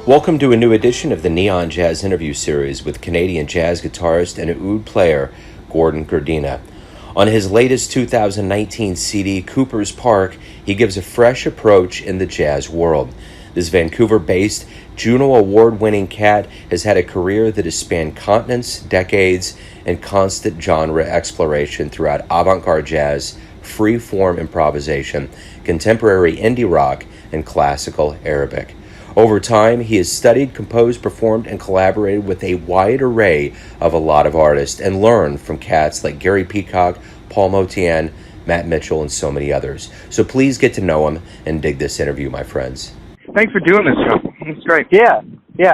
Welcome to a new edition of the Neon Jazz interview series with Canadian jazz guitarist and oud player Grdina. On his latest 2019 CD, Cooper's Park, he gives a fresh approach in the jazz world. This Vancouver-based, JUNO Award-winning cat has had a career that has spanned continents, decades, and constant genre exploration throughout avant-garde jazz, free-form improvisation, contemporary indie rock, and classical Arabic. Over time, he has studied, composed, performed, and collaborated with a wide array of a lot of artists and learned from cats like Gary Peacock, Paul Motian, Matt Mitchell, and so many others. So please get to know him and dig this interview, my friends. Thanks for doing this, Joe. It's great. Yeah,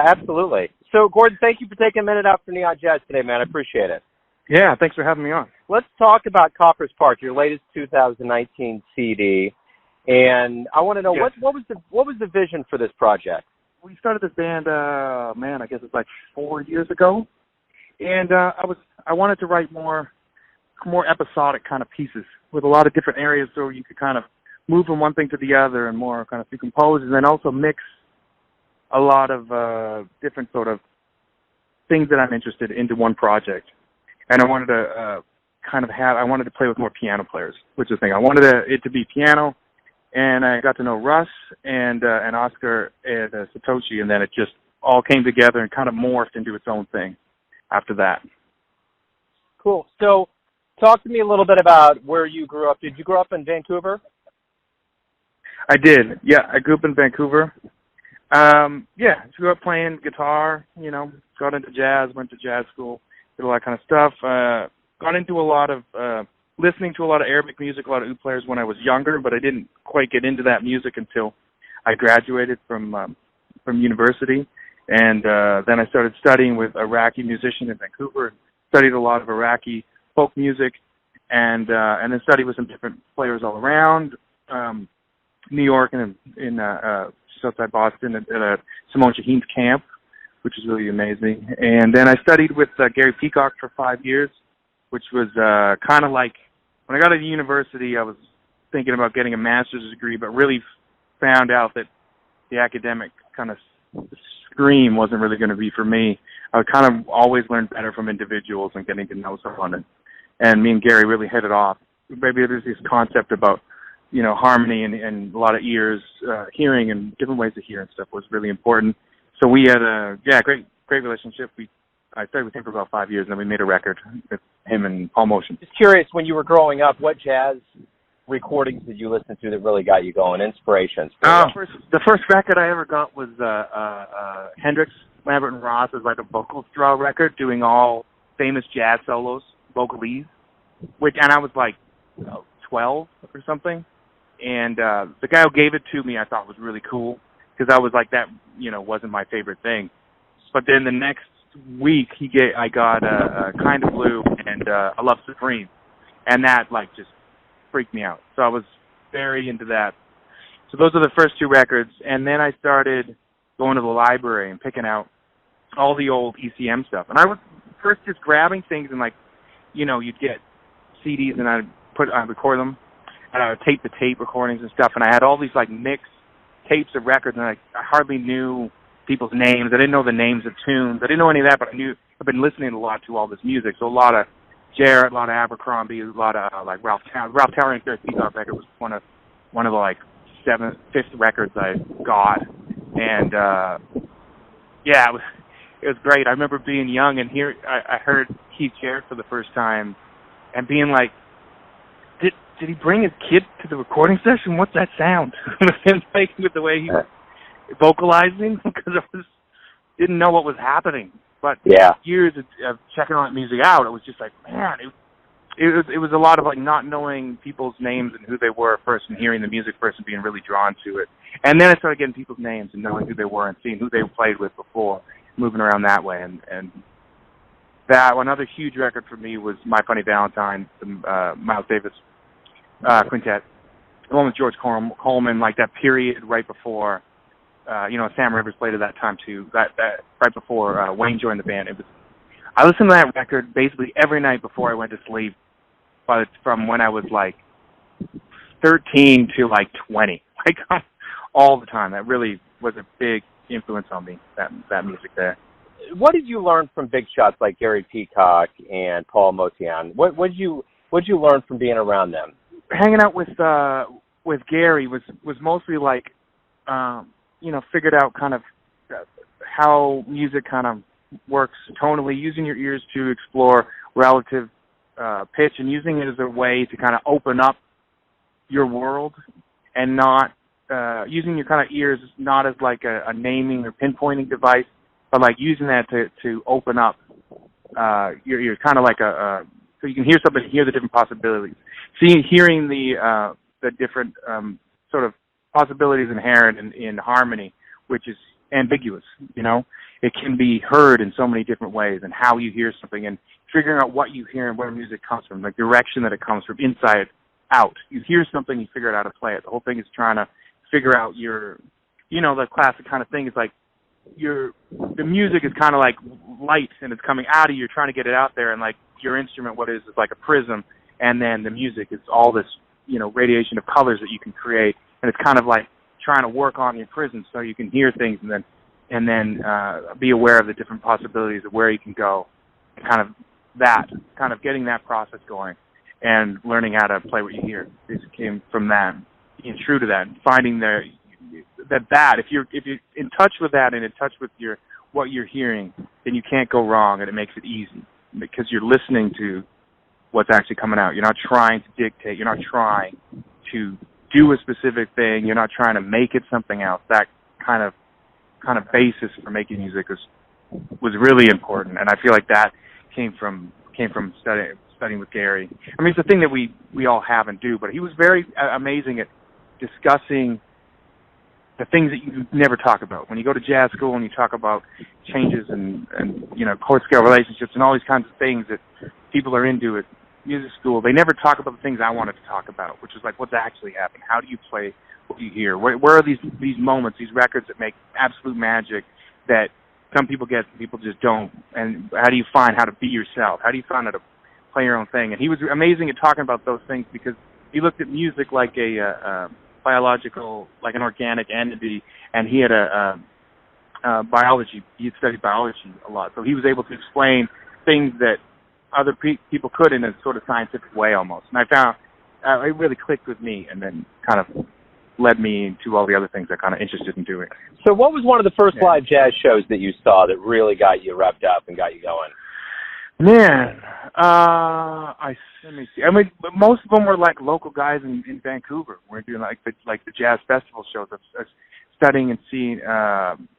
absolutely. So, Gordon, thank you for taking a minute out for Neon Jazz today, man. I appreciate it. Yeah, thanks for having me on. Let's talk about Cooper's Park, your latest 2019 CD. And I want to know, yes. what was the vision for this project? We started this band, I guess it's like 4 years ago, and I wanted to write more episodic kind of pieces with a lot of different areas, so you could kind of move from one thing to the other and more kind of decompose, and then also mix a lot of different sort of things that I'm interested in into one project. And I wanted to I wanted to play with more piano players, which is the thing. I wanted it to be piano. And I got to know Russ and Oscar and Satoshi, and then it just all came together and kind of morphed into its own thing after that. Cool. So talk to me a little bit about where you grew up. Did you grow up in Vancouver? I did. Yeah, I grew up in Vancouver. Grew up playing guitar, got into jazz, went to jazz school, did all that kind of stuff. Got into a lot of listening to a lot of Arabic music, a lot of oud players when I was younger, but I didn't quite get into that music until I graduated from university. And then I started studying with Iraqi musicians in Vancouver, studied a lot of Iraqi folk music, and then studied with some different players all around, New York and in just outside Boston at Simone Shaheen's camp, which is really amazing. And then I studied with Gary Peacock for 5 years, which was kind of like, when I got to university, I was thinking about getting a master's degree, but really found out that the academic kind of stream wasn't really going to be for me. I would kind of always learn better from individuals and getting to know someone. And me and Gary really hit it off. Maybe there's this concept about, harmony and a lot of ears, hearing and different ways to hear and stuff was really important. So we had a great relationship. I started with him for about 5 years, and then we made a record with him and Paul Motion. Just curious, when you were growing up, what jazz recordings did you listen to that really got you going, inspirations? The first record I ever got was Hendrix, Lambert and Ross. It was like a vocal straw record doing all famous jazz solos, vocalese, and I was like 12 or something. And the guy who gave it to me I thought was really cool because I was like, that wasn't my favorite thing. But then the next week I got Kind of Blue and I Love Supreme, and that just freaked me out. So I was very into that. So those are the first two records, and then I started going to the library and picking out all the old ECM stuff. And I was first just grabbing things and you'd get CDs and I'd record them, and I would tape the tape recordings and stuff. And I had all these mixed tapes of records, and I hardly knew people's names. I didn't know the names of tunes. I didn't know any of that, but I've been listening a lot to all this music. So a lot of Jarrett, a lot of Abercrombie, a lot of Ralph Tower. Ralph Tower and Gary Peacock record was one of the fifth records I got, and it was great. I remember being young and I heard Keith Jarrett for the first time, and being like, did he bring his kid to the recording session? What's that sound? And with the way he was vocalizing, because I didn't know what was happening. But years of checking all that music out, it was just like, man, it was a lot of not knowing people's names and who they were first, and hearing the music first and being really drawn to it. And then I started getting people's names and knowing who they were and seeing who they played with before, moving around that way. And that another huge record for me was My Funny Valentine, the Miles Davis quintet, the one with George Coleman, that period right before. Sam Rivers played at that time too. That right before Wayne joined the band. I listened to that record basically every night before I went to sleep, from when I was 13 to 20, all the time. That really was a big influence on me, that music there. What did you learn from big shots like Gary Peacock and Paul Motian? What did you learn from being around them? Hanging out with Gary was mostly like, figured out kind of how music kind of works tonally, using your ears to explore relative pitch and using it as a way to kind of open up your world, and not using your kind of ears not as like a naming or pinpointing device, but like using that to open up your ears, kind of like so you can hear something, hear the different possibilities. Hearing the different sort of possibilities inherent in harmony, which is ambiguous, It can be heard in so many different ways, and how you hear something, and figuring out what you hear and where music comes from, the direction that it comes from, inside out. You hear something, you figure out how to play it. The whole thing is trying to figure out the classic kind of thing is like the music is kind of like light, and it's coming out of you, you're trying to get it out there, and like your instrument, what is like a prism, and then the music is all this, radiation of colors that you can create, and it's kind of like trying to work on your prism so you can hear things, and then be aware of the different possibilities of where you can go, kind of getting that process going, and learning how to play what you hear. It came from that, being true to that, and finding that if you're in touch with that and in touch with what you're hearing, then you can't go wrong, and it makes it easy because you're listening to what's actually coming out. You're not trying to dictate. You're not trying to do a specific thing. You're not trying to make it something else. That kind of basis for making music was really important, and I feel like that came from studying with Gary. I mean, it's a thing that we all have and do, but he was very amazing at discussing the things that you never talk about. When you go to jazz school and you talk about changes and chord scale relationships and all these kinds of things that people are into at music school, they never talk about the things I wanted to talk about, which is like what's actually happening. How do you play what you hear? Where are these moments, these records that make absolute magic that some people get, some people just don't? And how do you find how to be yourself? How do you find how to play your own thing? And he was amazing at talking about those things because he looked at music like a biological, like an organic entity, and he had biology. He had studied biology a lot, so he was able to explain things that other people could in a sort of scientific way almost. And I found it really clicked with me, and then kind of led me into all the other things I'm kind of interested in doing. So what was one of the first live jazz shows that you saw that really got you revved up and got you going? Man, let me see. I mean, most of them were like local guys in Vancouver. We're doing like the jazz festival shows. I was studying and seeing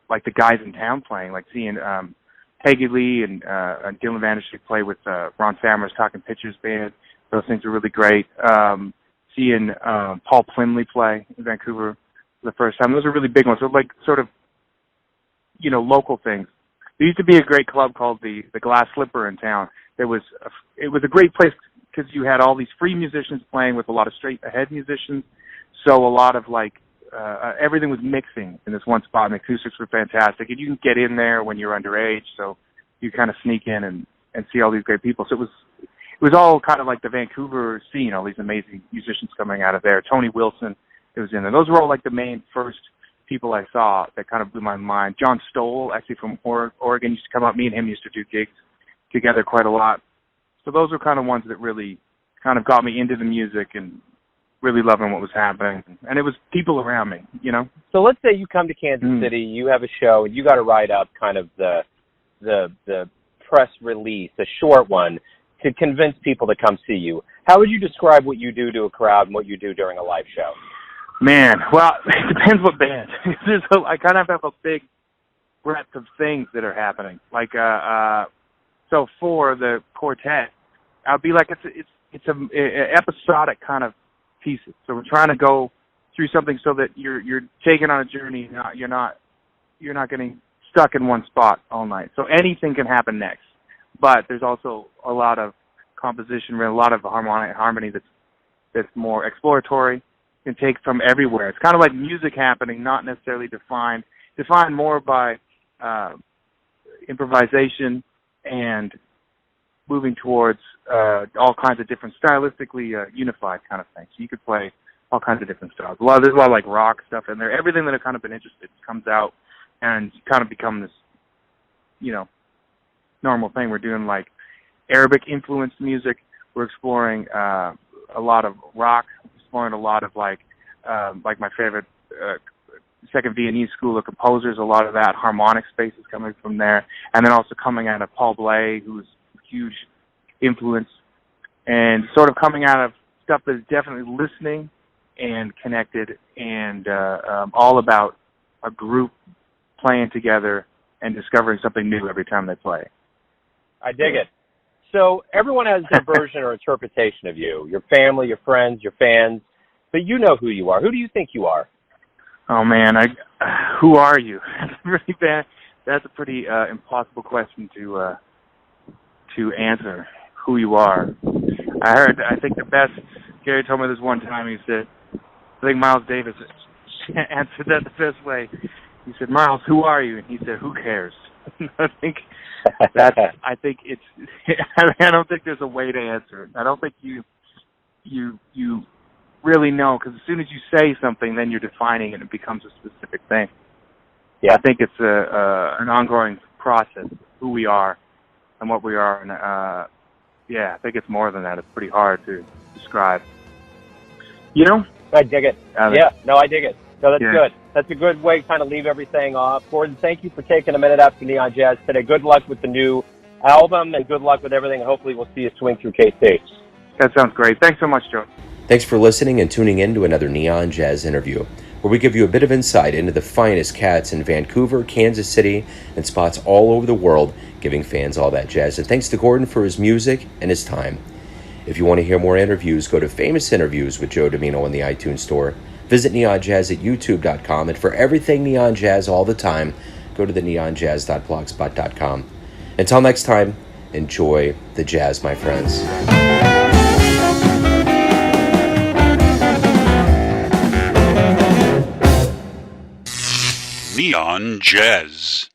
like the guys in town playing, like seeing Peggy Lee and Dylan Vandersteeg play with Ron Sammer's Talking Pictures band. Those things were really great. Seeing Paul Plimley play in Vancouver for the first time. Those are really big ones. So like sort of, local things. There used to be a great club called the Glass Slipper in town. It was a great place because you had all these free musicians playing with a lot of straight ahead musicians. So a lot of like everything was mixing in this one spot, and the acoustics were fantastic. And you can get in there when you're underage, so you kind of sneak in and see all these great people. So it was all kind of like the Vancouver scene, all these amazing musicians coming out of there. Tony Wilson, it was in there. Those were all like the main first people I saw that kind of blew my mind. John Stoll, actually from Oregon, used to come up. Me and him used to do gigs together quite a lot. So those were kind of ones that really kind of got me into the music and really loving what was happening. And it was people around me, So let's say you come to Kansas City, you have a show, and you got to write up kind of the press release, a short one, to convince people to come see you. How would you describe what you do to a crowd and what you do during a live show? Man, well, it depends what band. I kind of have a big breadth of things that are happening. Like, so for the quartet, I'll be like it's a episodic kind of pieces. So we're trying to go through something so that you're taken on a journey. You're not getting stuck in one spot all night. So anything can happen next. But there's also a lot of composition, a lot of harmony that's more exploratory. You can take from everywhere. It's kind of like music happening, not necessarily defined more by improvisation and moving towards all kinds of different stylistically unified kind of things. So you could play all kinds of different styles. There's a lot of like rock stuff in there. Everything that I've kind of been interested in comes out and kind of become this, normal thing. We're doing like Arabic influenced music. We're exploring a lot of rock, exploring a lot of like my favorite second Viennese school of composers, a lot of that harmonic space is coming from there, and then also coming out of Paul Bley, who's a huge influence, and sort of coming out of stuff that's definitely listening and connected, and all about a group playing together and discovering something new every time they play. I dig it. So everyone has their version or interpretation of you, your family, your friends, your fans, but you know who you are. Who do you think you are? Oh man, who are you? Really bad. That's a pretty impossible question to answer. Who you are? I think the best. Gary told me this one time. He said, I think Miles Davis answered that the best way. He said, Miles, who are you? And he said, who cares? I think it's. I don't think there's a way to answer it. I don't think you really know, because as soon as you say something, then you're defining it and it becomes a specific thing. Yeah. I think it's an ongoing process, who we are and what we are, and I think it's more than that. It's pretty hard to describe. I dig it. I dig it. No, that's good. That's a good way to kind of leave everything off. Gordon, thank you for taking a minute out for Neon Jazz today. Good luck with the new album and good luck with everything. Hopefully we'll see you swing through KC. That sounds great. Thanks so much, Joe. Thanks for listening and tuning in to another Neon Jazz interview, where we give you a bit of insight into the finest cats in Vancouver, Kansas City, and spots all over the world, giving fans all that jazz. And thanks to Gordon for his music and his time. If you want to hear more interviews, go to Famous Interviews with Joe Domino in the iTunes Store. Visit Neon Jazz at youtube.com, and for everything Neon Jazz all the time, go to the neonjazz.blogspot.com. Until next time, enjoy the jazz, my friends. Neon Jazz.